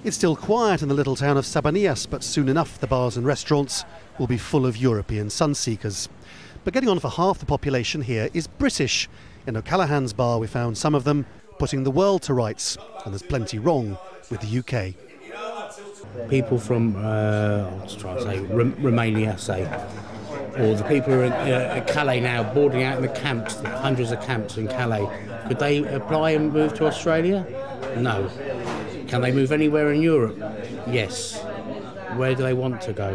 It's still quiet in the little town of Sabanias, but soon enough the bars and restaurants will be full of European sun-seekers. But getting on for half the population here is British. In O'Callaghan's bar we found some of them putting the world to rights, and there's plenty wrong with the UK. People from, Romania, say, or the people who are at Calais now, boarding out in the camps, the hundreds of camps in Calais. Could they apply and move to Australia? No. Can they move anywhere in Europe? Yes. Where do they want to go?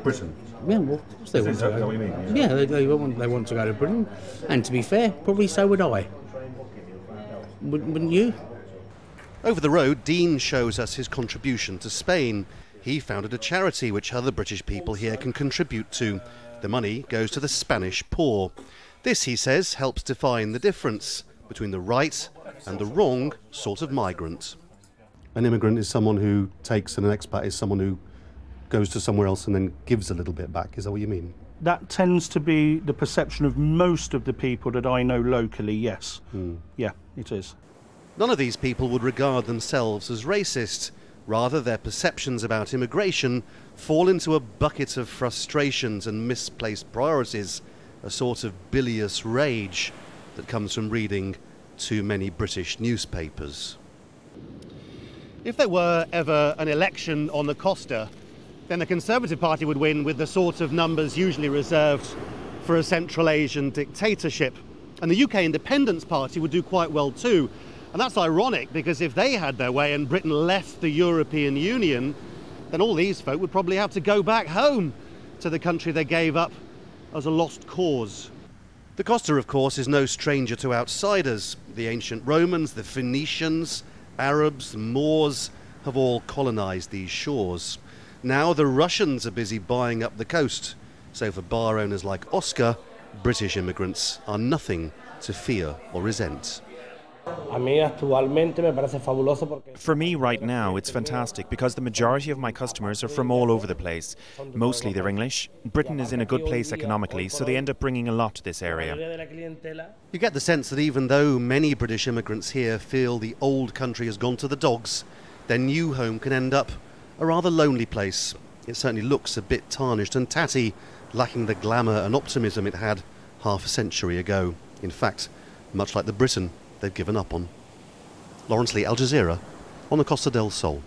Britain. Yeah, well, of course they want to go. Is that what you mean? Yeah, they want to go to Britain. And to be fair, probably so would I. Wouldn't you? Over the road, Dean shows us his contribution to Spain. He founded a charity which other British people here can contribute to. The money goes to the Spanish poor. This, he says, helps define the difference between the right and the wrong sort of migrant. An immigrant is someone who takes, and an expat is someone who goes to somewhere else and then gives a little bit back. Is that what you mean? That tends to be the perception of most of the people that I know locally, yes. Yeah, it is. None of these people would regard themselves as racist. Rather, their perceptions about immigration fall into a bucket of frustrations and misplaced priorities, a sort of bilious rage that comes from reading too many British newspapers. If there were ever an election on the Costa, then the Conservative Party would win with the sort of numbers usually reserved for a Central Asian dictatorship. And the UK Independence Party would do quite well too. And that's ironic, because if they had their way and Britain left the European Union, then all these folk would probably have to go back home to the country they gave up as a lost cause. The Costa, of course, is no stranger to outsiders. The ancient Romans, the Phoenicians, Arabs, the Moors have all colonised these shores. Now the Russians are busy buying up the coast. So for bar owners like Oscar, British immigrants are nothing to fear or resent. For me right now, it's fantastic because the majority of my customers are from all over the place. Mostly they're English. Britain is in a good place economically, so they end up bringing a lot to this area. You get the sense that even though many British immigrants here feel the old country has gone to the dogs, their new home can end up a rather lonely place. It certainly looks a bit tarnished and tatty, lacking the glamour and optimism it had half a century ago. In fact, much like the Britain they've given up on. Laurence Lee, Al Jazeera, on the Costa del Sol.